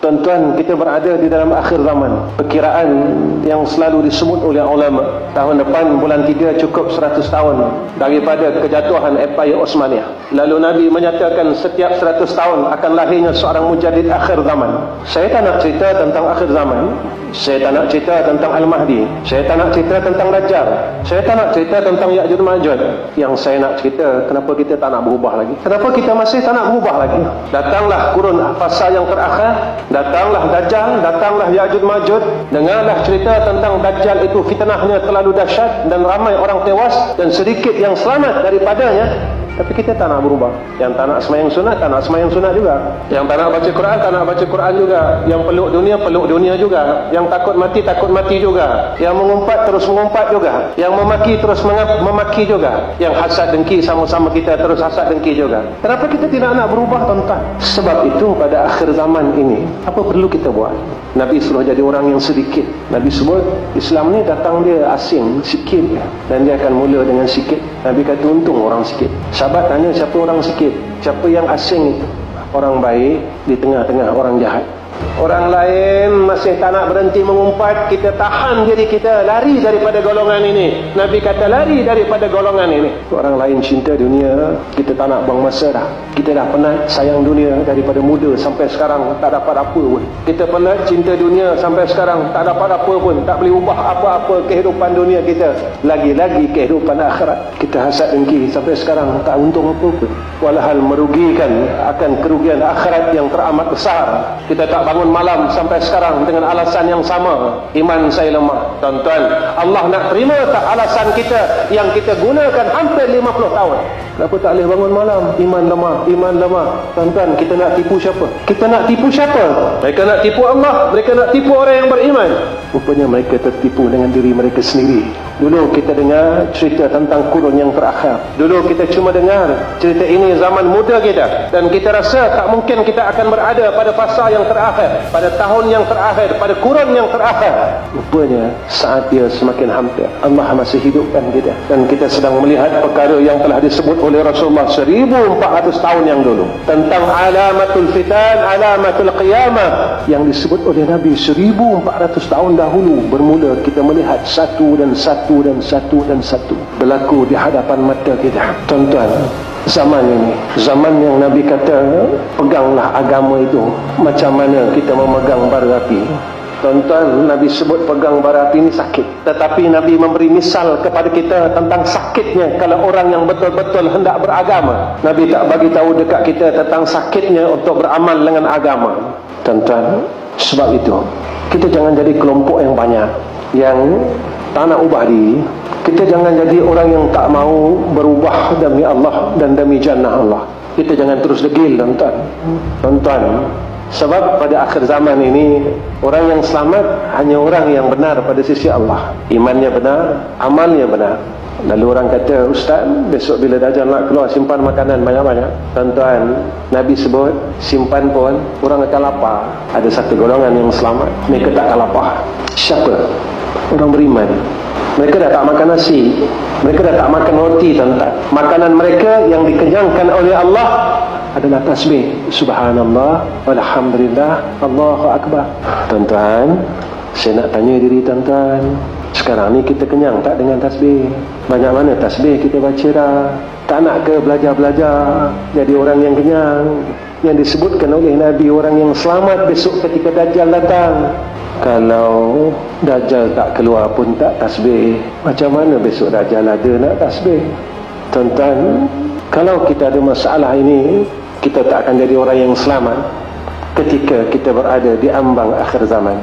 Tuan-tuan, kita berada di dalam akhir zaman. Perkiraan yang selalu disebut oleh ulama, tahun depan bulan 3 cukup 100 tahun daripada kejatuhan Empire Osmaniyah. Lalu Nabi menyatakan setiap 100 tahun akan lahirnya seorang mujadid akhir zaman. Saya tak nak cerita tentang akhir zaman. Saya tak nak cerita tentang Al-Mahdi. Saya tak nak cerita tentang Dajjal. Saya tak nak cerita tentang Ya'juj Ma'juj. Yang saya nak cerita, kenapa kita tak nak berubah lagi? Kenapa kita masih tak nak berubah lagi? Datanglah kurun fasa yang terakhir, datanglah Dajjal, datanglah Ya'juj Ma'juj. Dengarlah cerita tentang Dajjal itu, fitnahnya terlalu dahsyat dan ramai orang tewas dan sedikit yang selamat daripadanya. Tapi kita tak nak berubah. Yang tak nak semayang sunat, tak nak semayang sunat juga. Yang tak nak baca Quran, tak nak baca Quran juga. Yang peluk dunia juga. Yang takut mati juga. Yang mengumpat, terus mengumpat juga. Yang memaki, terus memaki juga. Yang hasad dengki sama-sama kita, terus hasad dengki juga. Kenapa kita tidak nak berubah, tuan-tuan? Sebab itu pada akhir zaman ini, apa perlu kita buat? Nabi suruh jadi orang yang sedikit. Nabi sebut, Islam ni datang dia asing, sikit. Dan dia akan mula dengan sikit. Nabi kata untung orang sikit. Sahabat tanya, siapa orang sikit? Siapa yang asing itu? Orang baik di tengah-tengah orang jahat. Orang lain masih tak nak berhenti mengumpat, kita tahan diri kita, lari daripada golongan ini. Nabi kata lari daripada golongan ini. Orang lain cinta dunia, kita tak nak buang masa dah. Kita dah penat sayang dunia daripada muda sampai sekarang tak dapat apa pun. Kita penat cinta dunia sampai sekarang tak dapat apa pun, tak boleh ubah apa-apa kehidupan dunia kita. Lagi-lagi kehidupan akhirat. Kita hasad dengki sampai sekarang tak untung apa pun. Walhal merugikan akan kerugian akhirat yang teramat besar. Kita tak bangun malam sampai sekarang dengan alasan yang sama, iman saya lemah. Tuan-tuan, Allah nak terima tak alasan kita yang kita gunakan hampir 50 tahun? Kenapa tak boleh bangun malam? Iman lemah. Tuan-tuan, kita nak tipu siapa? Kita nak tipu siapa? Mereka nak tipu Allah, mereka nak tipu orang yang beriman. Rupanya mereka tertipu dengan diri mereka sendiri. Dulu kita dengar cerita tentang kurun yang terakhir. Dulu kita cuma dengar cerita ini zaman muda kita, dan kita rasa tak mungkin kita akan berada pada fasa yang terakhir, pada tahun yang terakhir, pada kurun yang terakhir. Rupanya saat dia semakin hampir, Allah masih hidupkan kita, dan kita sedang melihat perkara yang telah disebut oleh Rasulullah 1400 tahun yang dulu tentang alamatul fitan, alamatul qiyamah, yang disebut oleh Nabi 1400 tahun dahulu. Bermula kita melihat satu berlaku di hadapan mata kita. Tuan-tuan, zaman ini, zaman yang Nabi kata peganglah agama itu macam mana kita memegang bara api. Tuan-tuan, Nabi sebut pegang bara api ini sakit, tetapi Nabi memberi misal kepada kita tentang sakitnya kalau orang yang betul-betul hendak beragama. Nabi tak bagi tahu dekat kita tentang sakitnya untuk beramal dengan agama. Tuan-tuan, sebab itu kita jangan jadi kelompok yang banyak yang tak nak ubah diri. Kita jangan jadi orang yang tak mau berubah demi Allah dan demi jannah Allah. Kita jangan terus degil, tuan-tuan. Tuan-tuan, sebab pada akhir zaman ini, orang yang selamat hanya orang yang benar pada sisi Allah. Imannya benar, amalnya benar. Lalu orang kata, Ustaz, besok bila Dajjal nak keluar, simpan makanan banyak-banyak. Tuan-tuan, Nabi sebut, simpan pun orang akan lapar. Ada satu golongan yang selamat, mereka tak akan lapar. Siapa? Orang beriman. Mereka dah tak makan nasi, mereka dah tak makan roti, tuan-tuan. Makanan mereka yang dikenyangkan oleh Allah adalah tasbih. Subhanallah, walhamdulillah, Allahu Akbar. Tuan-tuan, saya nak tanya diri tuan-tuan, sekarang ni kita kenyang tak dengan tasbih? Banyak mana tasbih kita baca dah? Tak nak ke belajar-belajar jadi orang yang kenyang, yang disebutkan oleh Nabi orang yang selamat besok ketika Dajjal datang? Kalau Dajjal tak keluar pun tak tasbih, macam mana besok Dajjal ada nak tasbih? Tuan-tuan, kalau kita ada masalah ini, kita tak akan jadi orang yang selamat ketika kita berada di ambang akhir zaman.